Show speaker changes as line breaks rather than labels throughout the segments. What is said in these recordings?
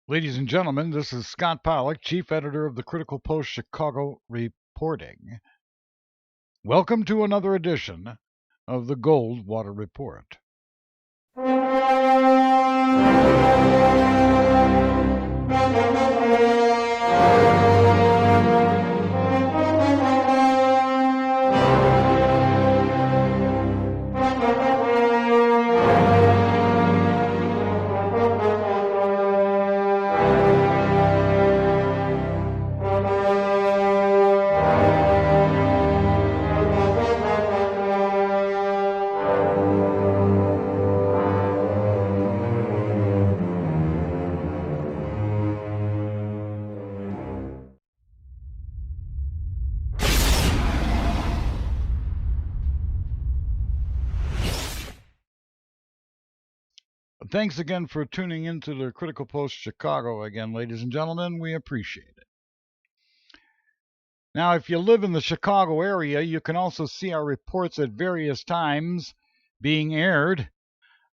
Ladies and gentlemen, this is Scott Pollock, Chief Editor of the Critical Post Chicago reporting. Welcome to another edition of the Goldwater Report. Thanks again for tuning into the Critical Post Chicago again, ladies and gentlemen. We appreciate it. Now, if you live in the Chicago area, you can also see our reports at various times being aired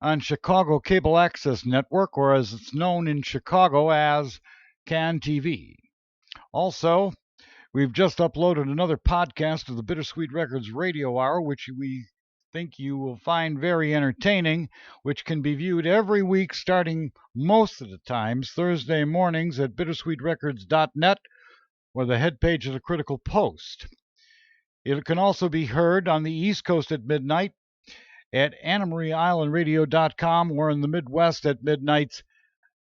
on Chicago Cable Access Network, or as it's known in Chicago as CAN TV. Also, we've just uploaded another podcast of the Bittersweet Records Radio Hour, which we think you will find very entertaining, which can be viewed every week starting most of the times Thursday mornings at bittersweetrecords.net or the head page of the Critical Post. It can also be heard on the East Coast at midnight at AnnaMarieIslandRadio.com or in the Midwest at midnight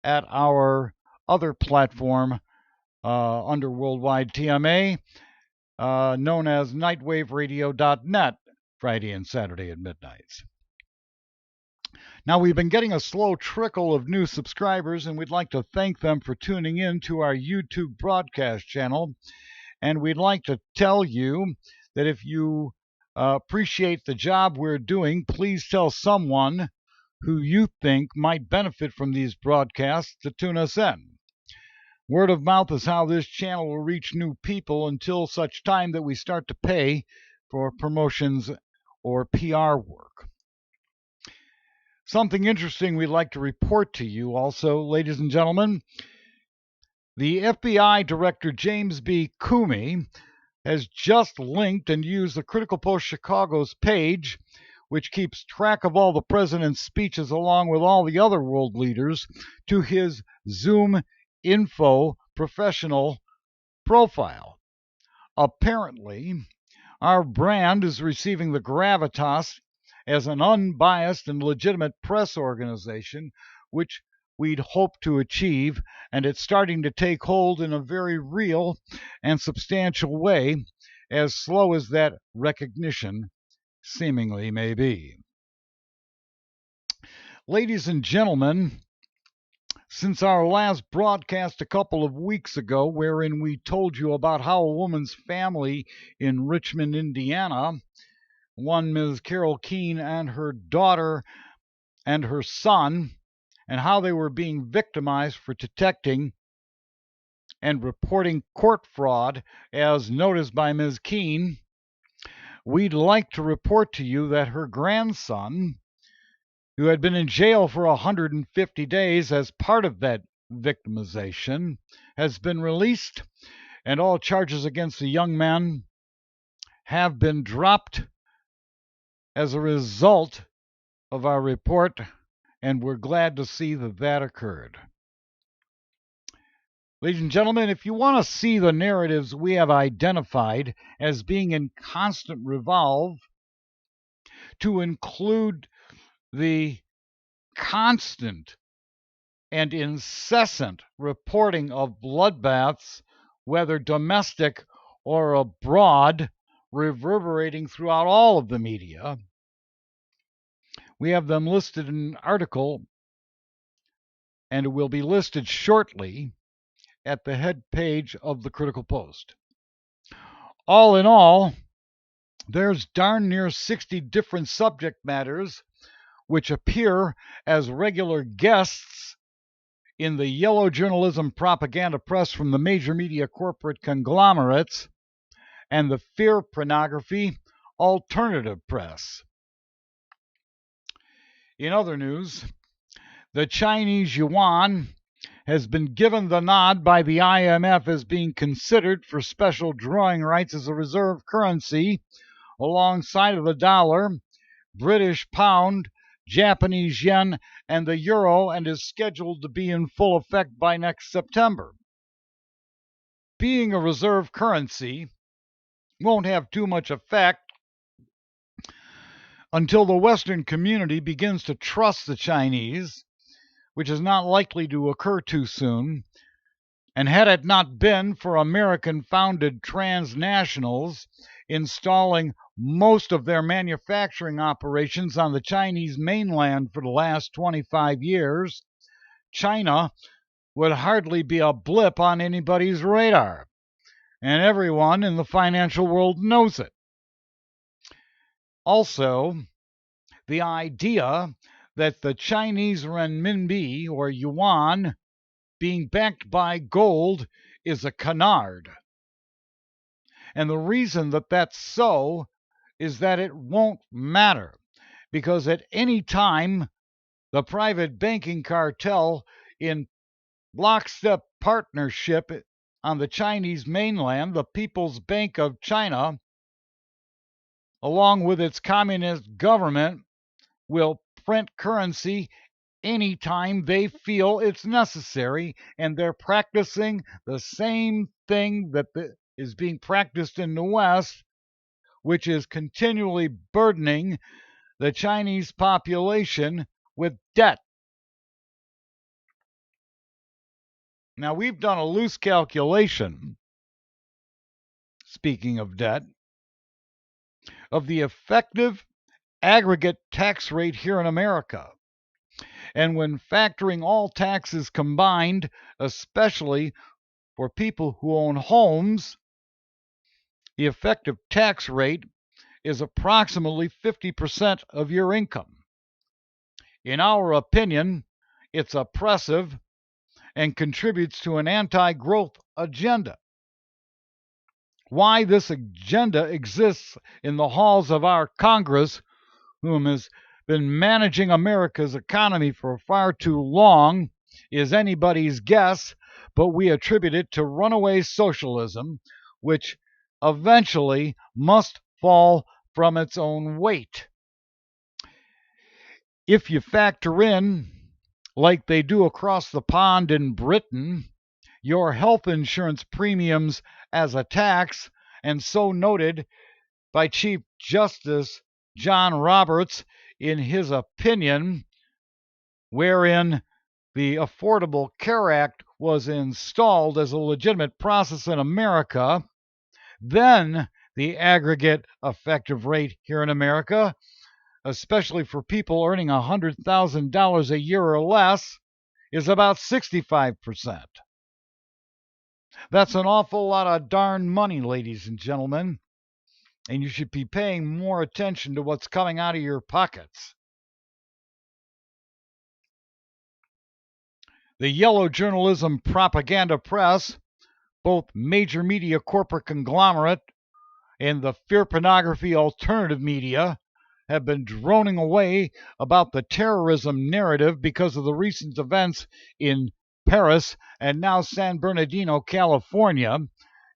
at our other platform under Worldwide TMA, known as NightwaveRadio.net, Friday and Saturday at midnights. Now, we've been getting a slow trickle of new subscribers, and we'd like to thank them for tuning in to our YouTube broadcast channel. And we'd like to tell you that if you appreciate the job we're doing, please tell someone who you think might benefit from these broadcasts to tune us in. Word of mouth is how this channel will reach new people until such time that we start to pay for promotions or PR work. Something interesting we'd like to report to you also, ladies and gentlemen. The FBI Director James B. Comey has just linked and used the Critical Post Chicago's page, which keeps track of all the president's speeches along with all the other world leaders, to his Zoom Info professional profile. Apparently, our brand is receiving the gravitas as an unbiased and legitimate press organization, which we'd hoped to achieve, and it's starting to take hold in a very real and substantial way, as slow as that recognition seemingly may be. Ladies and gentlemen, since our last broadcast a couple of weeks ago, wherein we told you about how a woman's family in Richmond, Indiana, one Ms. Carol Keene and her daughter and her son, and how they were being victimized for detecting and reporting court fraud as noticed by Ms. Keene, we'd like to report to you that her grandson, who had been in jail for 150 days as part of that victimization, has been released, and all charges against the young man have been dropped as a result of our report, and we're glad to see that that occurred. Ladies and gentlemen, if you want to see the narratives we have identified as being in constant revolve, to include the constant and incessant reporting of bloodbaths, whether domestic or abroad, reverberating throughout all of the media, we have them listed in an article, and it will be listed shortly at the head page of the Critical Post. All in all, there's darn near 60 different subject matters which appear as regular guests in the yellow journalism propaganda press from the major media corporate conglomerates and the fear pornography alternative press. In other news, the Chinese yuan has been given the nod by the IMF as being considered for special drawing rights as a reserve currency alongside of the dollar, British pound, Japanese yen, and the euro, and is scheduled to be in full effect by next September. Being a reserve currency won't have too much effect until the Western community begins to trust the Chinese, which is not likely to occur too soon. And had it not been for American-founded transnationals installing most of their manufacturing operations on the Chinese mainland for the last 25 years, China would hardly be a blip on anybody's radar. And everyone in the financial world knows it. Also, the idea that the Chinese renminbi, or yuan, being backed by gold is a canard. And the reason that that's so is that it won't matter, because at any time the private banking cartel in lockstep partnership on the Chinese mainland, the People's Bank of China, along with its communist government, will print currency anytime they feel it's necessary, and they're practicing the same thing that is being practiced in the West, which is continually burdening the Chinese population with debt. Now, we've done a loose calculation, speaking of debt, of the effective aggregate tax rate here in America. And when factoring all taxes combined, especially for people who own homes, the effective tax rate is approximately 50% of your income. In our opinion, it's oppressive and contributes to an anti-growth agenda. Why this agenda exists in the halls of our Congress, whom has been managing America's economy for far too long, is anybody's guess, but we attribute it to runaway socialism, which eventually must fall from its own weight. If you factor in, like they do across the pond in Britain, your health insurance premiums as a tax, and so noted by Chief Justice John Roberts in his opinion, wherein the Affordable Care Act was installed as a legitimate process in America, then the aggregate effective rate here in America, especially for people earning $100,000 a year or less, is about 65%. That's an awful lot of darn money, ladies and gentlemen, and you should be paying more attention to what's coming out of your pockets. The yellow journalism propaganda press, both major media corporate conglomerate and the fear pornography alternative media, have been droning away about the terrorism narrative because of the recent events in Paris and now San Bernardino, California.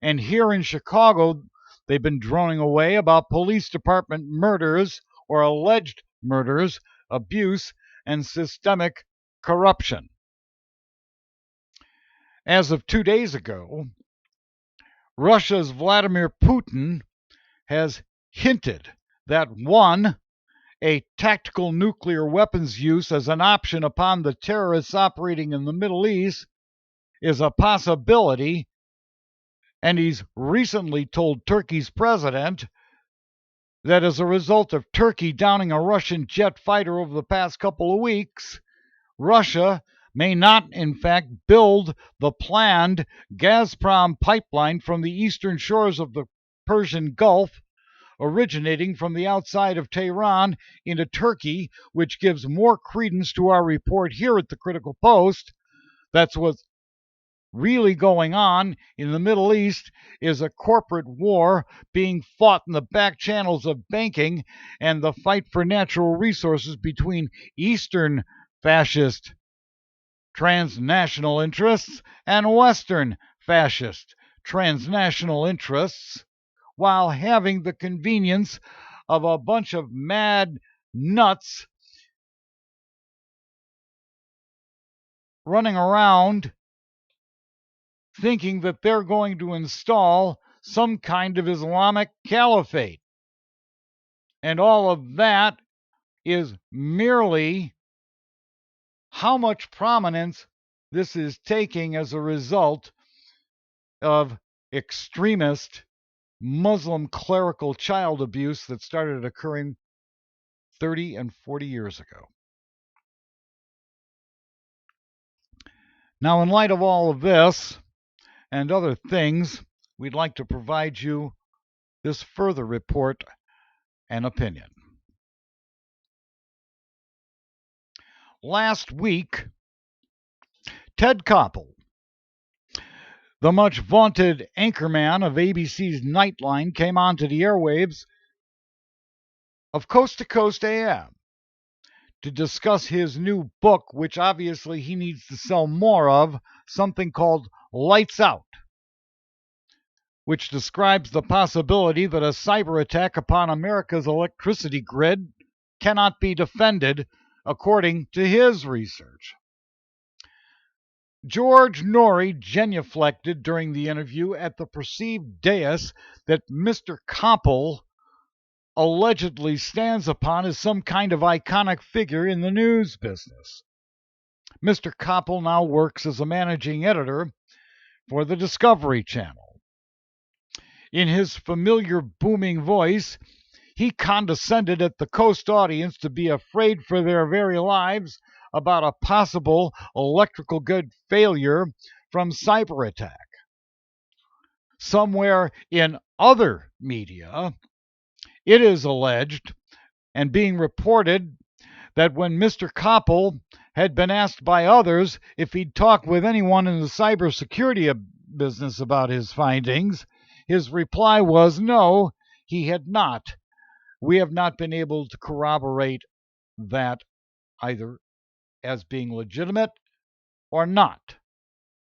And here in Chicago, they've been droning away about police department murders or alleged murders, abuse, and systemic corruption. As of 2 days ago, Russia's Vladimir Putin has hinted that, one, a tactical nuclear weapons use as an option upon the terrorists operating in the Middle East is a possibility, and he's recently told Turkey's president that as a result of Turkey downing a Russian jet fighter over the past couple of weeks, Russia may not, in fact, build the planned Gazprom pipeline from the eastern shores of the Persian Gulf, originating from the outside of Tehran into Turkey, which gives more credence to our report here at the Critical Post. That's what's really going on in the Middle East, is a corporate war being fought in the back channels of banking and the fight for natural resources between Eastern fascist transnational interests and Western fascist transnational interests, while having the convenience of a bunch of mad nuts running around thinking that they're going to install some kind of Islamic caliphate. And all of that is merely how much prominence this is taking as a result of extremist Muslim clerical child abuse that started occurring 30 and 40 years ago. Now, in light of all of this and other things, we'd like to provide you this further report and opinion. Last week, Ted Koppel, the much vaunted anchorman of ABC's Nightline, came onto the airwaves of Coast to Coast AM to discuss his new book, which obviously he needs to sell more of, something called Lights Out, which describes the possibility that a cyber attack upon America's electricity grid cannot be defended, according to his research. George Norrie genuflected during the interview at the perceived dais that Mr. Koppel allegedly stands upon as some kind of iconic figure in the news business. Mr. Koppel now works as a managing editor for the Discovery Channel. In his familiar booming voice, he condescended at the Coast audience to be afraid for their very lives about a possible electrical grid failure from cyber attack. Somewhere in other media, it is alleged and being reported that when Mr. Koppel had been asked by others if he'd talked with anyone in the cybersecurity business about his findings, his reply was no, he had not. We have not been able to corroborate that either as being legitimate or not,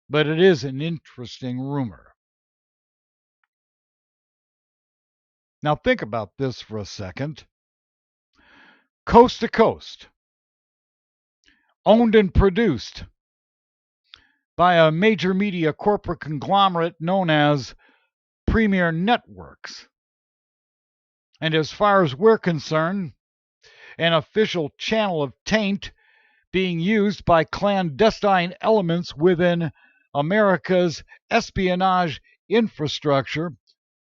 but it is an interesting rumor. Now think about this for a second. Coast to Coast, owned and produced by a major media corporate conglomerate known as Premier Networks. And as far as we're concerned, an official channel of taint being used by clandestine elements within America's espionage infrastructure,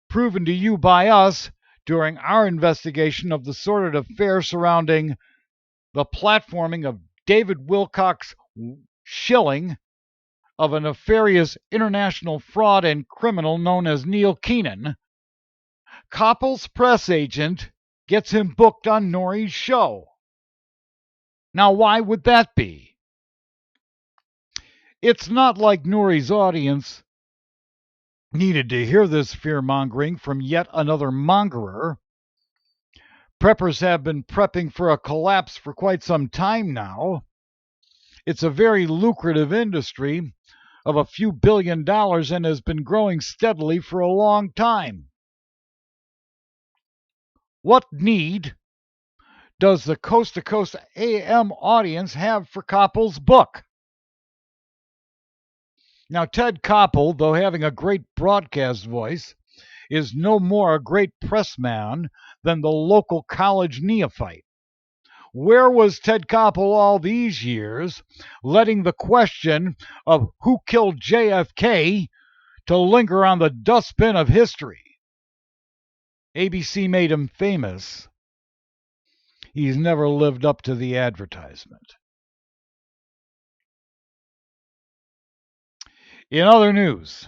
proven to you by us during our investigation of the sordid affair surrounding the platforming of David Wilcock's shilling of a nefarious international fraud and criminal known as Neil Keenan. Koppel's press agent gets him booked on Norrie's show. Now, why would that be? It's not like Norrie's audience needed to hear this fear-mongering from yet another mongerer. Preppers have been prepping for a collapse for quite some time now. It's a very lucrative industry of a few $1 billion and has been growing steadily for a long time. What need does the Coast to Coast AM audience have for Koppel's book? Now, Ted Koppel, though having a great broadcast voice, is no more a great press man than the local college neophyte. Where was Ted Koppel all these years, letting the question of who killed JFK to linger on the dustbin of history? ABC made him famous. He's never lived up to the advertisement. In other news,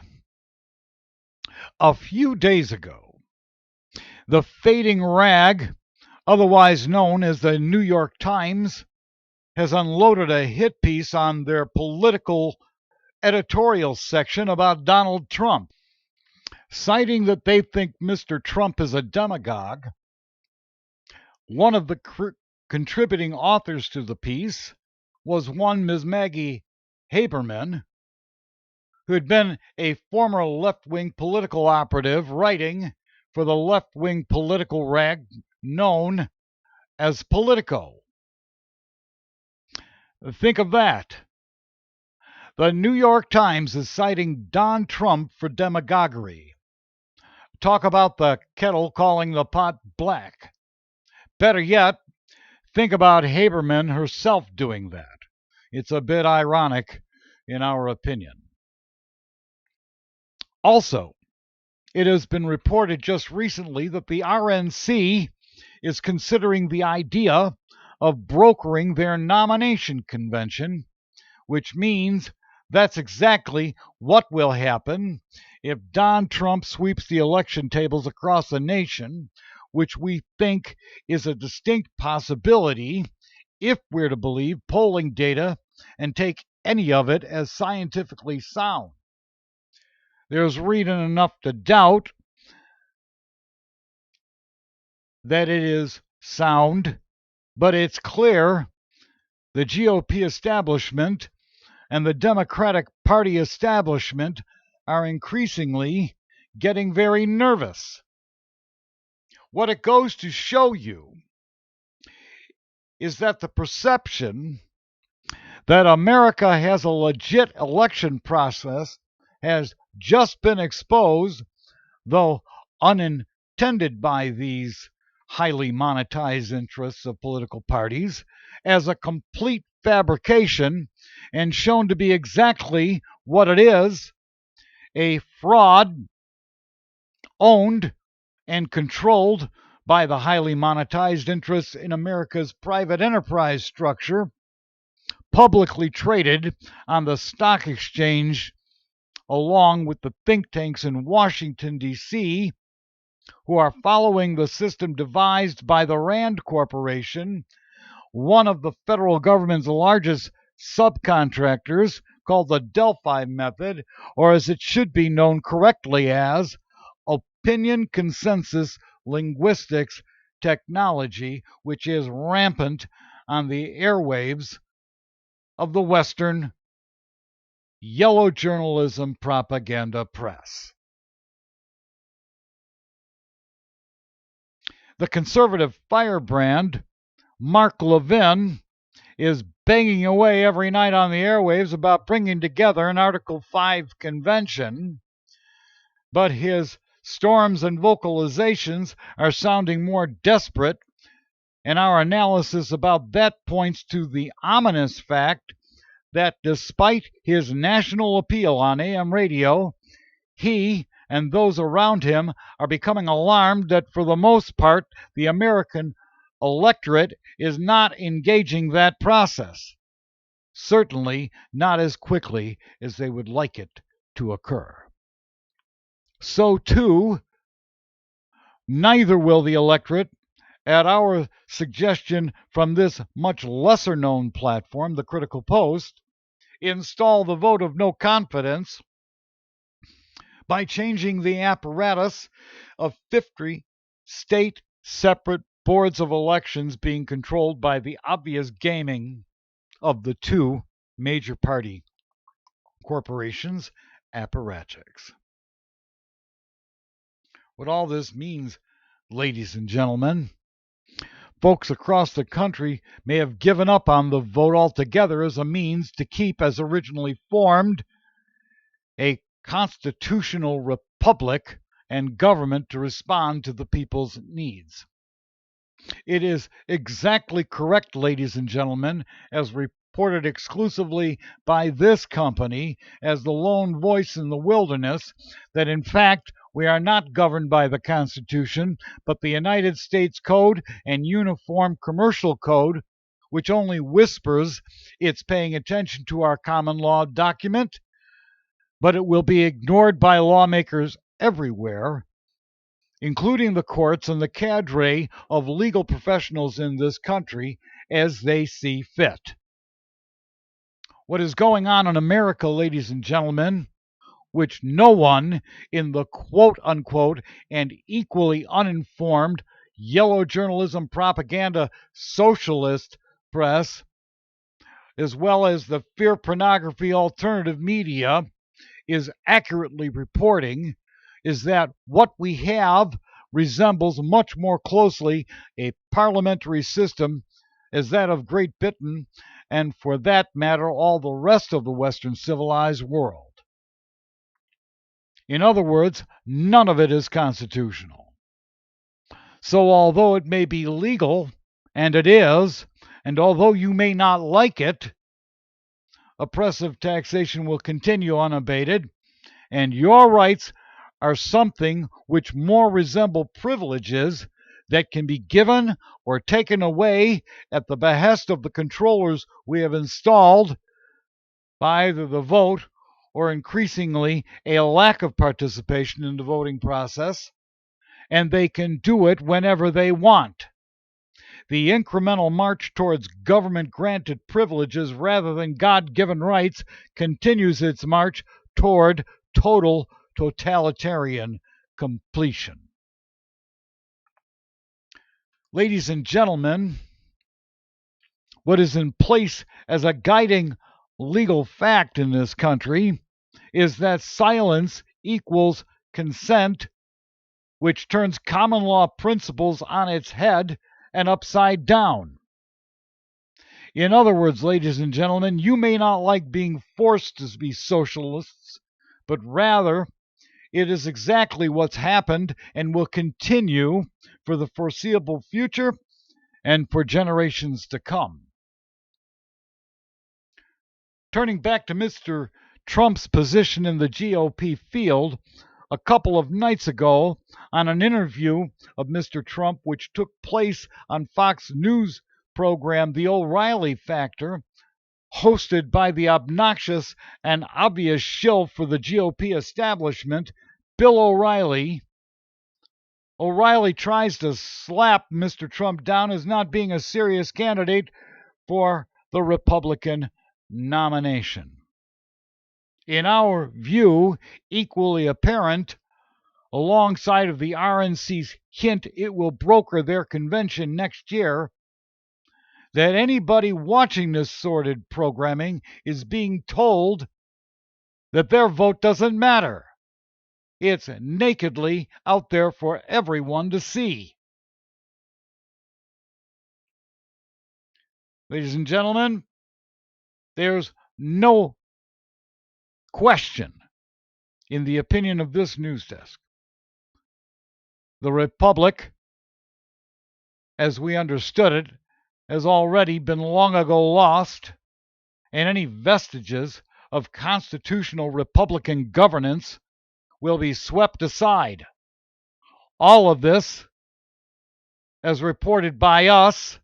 a few days ago, the fading rag, otherwise known as the New York Times, has unloaded a hit piece on their political editorial section about Donald Trump, citing that they think Mr. Trump is a demagogue. One of the contributing authors to the piece was one Ms. Maggie Haberman, who had been a former left-wing political operative writing for the left-wing political rag known as Politico. Think of that. The New York Times is citing Don Trump for demagoguery. Talk about the kettle calling the pot black. Better yet, think about Haberman herself doing that. It's a bit ironic, in our opinion. Also, it has been reported just recently that the RNC is considering the idea of brokering their nomination convention, which means that's exactly what will happen if Don Trump sweeps the election tables across the nation, which we think is a distinct possibility if we're to believe polling data and take any of it as scientifically sound. There's reason enough to doubt that it is sound, but it's clear the GOP establishment and the Democratic Party establishment are increasingly getting very nervous. What it goes to show you is that the perception that America has a legit election process has just been exposed, though unintended by these highly monetized interests of political parties, as a complete fabrication and shown to be exactly what it is, a fraud owned and controlled by the highly monetized interests in America's private enterprise structure, publicly traded on the stock exchange along with the think tanks in Washington, D.C., who are following the system devised by the Rand Corporation, one of the federal government's largest subcontractors, called the Delphi method, or as it should be known correctly as opinion consensus linguistics technology, which is rampant on the airwaves of the Western yellow journalism propaganda press. The conservative firebrand, Mark Levin, is banging away every night on the airwaves about bringing together an Article 5 convention, but his storms and vocalizations are sounding more desperate, and our analysis about that points to the ominous fact that despite his national appeal on AM radio, he and those around him are becoming alarmed that for the most part the American electorate is not engaging that process, certainly not as quickly as they would like it to occur. So too, neither will the electorate, at our suggestion from this much lesser known platform, the Critical Post, install the vote of no confidence by changing the apparatus of 50 state separate boards of elections being controlled by the obvious gaming of the two major party corporations' apparatchiks. What all this means, ladies and gentlemen, folks across the country may have given up on the vote altogether as a means to keep, as originally formed, a constitutional republic and government to respond to the people's needs. It is exactly correct, ladies and gentlemen, as reported exclusively by this company as the lone voice in the wilderness, that in fact we are not governed by the Constitution, but the United States Code and Uniform Commercial Code, which only whispers it's paying attention to our common law document, but it will be ignored by lawmakers everywhere, including the courts and the cadre of legal professionals in this country, as they see fit. What is going on in America, ladies and gentlemen, which no one in the quote-unquote and equally uninformed yellow journalism propaganda socialist press as well as the fear pornography alternative media, is accurately reporting is that what we have resembles much more closely a parliamentary system as that of Great Britain, and for that matter, all the rest of the Western civilized world. In other words, none of it is constitutional. So although it may be legal, and it is, and although you may not like it, oppressive taxation will continue unabated, and your rights are something which more resemble privileges that can be given or taken away at the behest of the controllers we have installed by either the vote or increasingly a lack of participation in the voting process, and they can do it whenever they want. The incremental march towards government-granted privileges rather than God-given rights continues its march toward total totalitarian completion. Ladies and gentlemen, what is in place as a guiding legal fact in this country is that silence equals consent, which turns common law principles on its head and upside down. In other words, ladies and gentlemen, you may not like being forced to be socialists, but rather it is exactly what's happened and will continue for the foreseeable future and for generations to come. Turning back to Mr. Trump's position in the GOP field, a couple of nights ago, on an interview of Mr. Trump, which took place on Fox News program The O'Reilly Factor, hosted by the obnoxious and obvious shill for the GOP establishment, Bill O'Reilly. O'Reilly tries to slap Mr. Trump down as not being a serious candidate for the Republican nomination. In our view, equally apparent, alongside of the RNC's hint it will broker their convention next year, that anybody watching this sordid programming is being told that their vote doesn't matter. It's nakedly out there for everyone to see. Ladies and gentlemen, there's no question, in the opinion of this news desk, the Republic, as we understood it, has already been long ago lost, and any vestiges of constitutional Republican governance will be swept aside. All of this, as reported by us,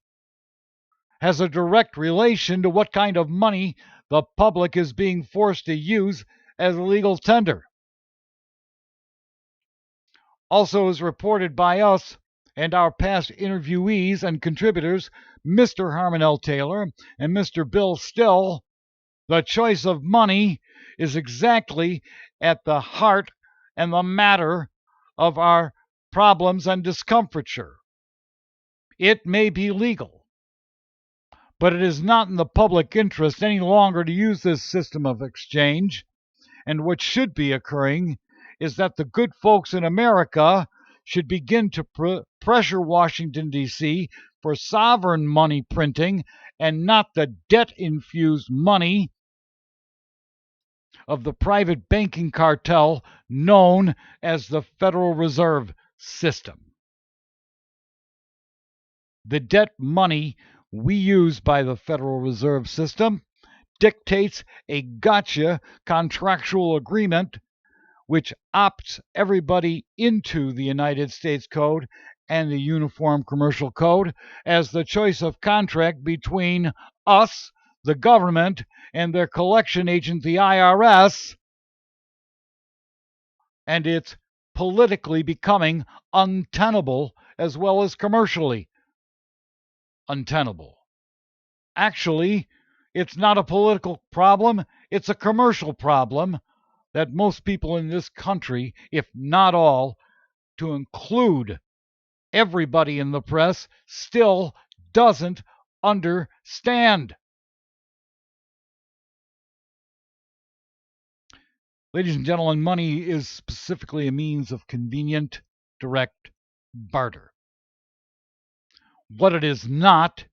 has a direct relation to what kind of money the public is being forced to use as legal tender. Also, as reported by us and our past interviewees and contributors, Mr. Harmon L. Taylor and Mr. Bill Still, the choice of money is exactly at the heart and the matter of our problems and discomfiture. It may be legal, but it is not in the public interest any longer to use this system of exchange, and what should be occurring is that the good folks in America should begin to pressure Washington, D.C. for sovereign money printing and not the debt-infused money of the private banking cartel known as the Federal Reserve System. The debt money we use by the Federal Reserve System dictates a gotcha contractual agreement which opts everybody into the United States Code and the Uniform Commercial Code as the choice of contract between us, the government, and their collection agent, the IRS, and it's politically becoming untenable as well as commercially untenable. Actually, it's not a political problem, it's a commercial problem that most people in this country, if not all, to include everybody in the press, still doesn't understand. Ladies and gentlemen, money is specifically a means of convenient, direct barter. What it is not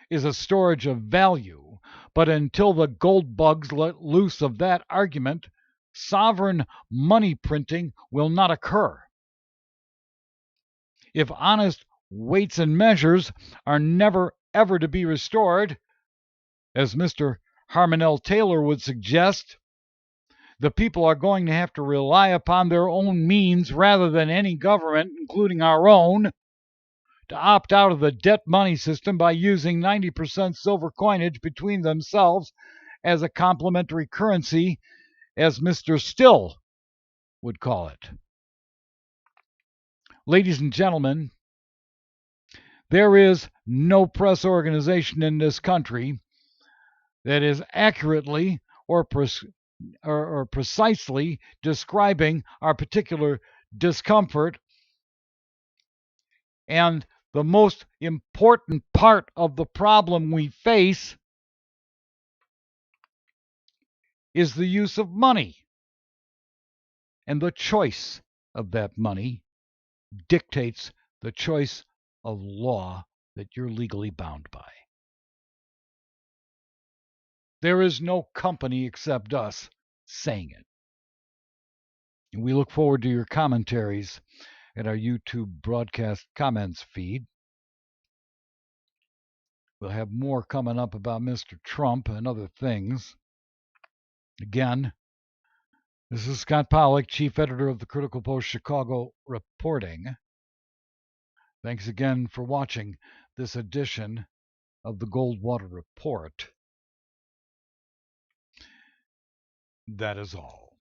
is a storage of value, but until the gold bugs let loose of that argument, sovereign money printing will not occur. If honest weights and measures are never ever to be restored, as Mr. Harmanel Taylor would suggest, the people are going to have to rely upon their own means rather than any government, including our own, to opt out of the debt money system by using 90% silver coinage between themselves as a complementary currency, as Mr. Still would call it. Ladies and gentlemen, there is no press organization in this country that is accurately or precisely describing our particular discomfort. And the most important part of the problem we face is the use of money. And the choice of that money dictates the choice of law that you're legally bound by. There is no company except us saying it. And we look forward to your commentaries at our YouTube broadcast comments feed. We'll have more coming up about Mr. Trump and other things. Again, this is Scott Pollock, Chief Editor of the Critical Post Chicago, reporting. Thanks again for watching this edition of the Goldwater Report. That is all.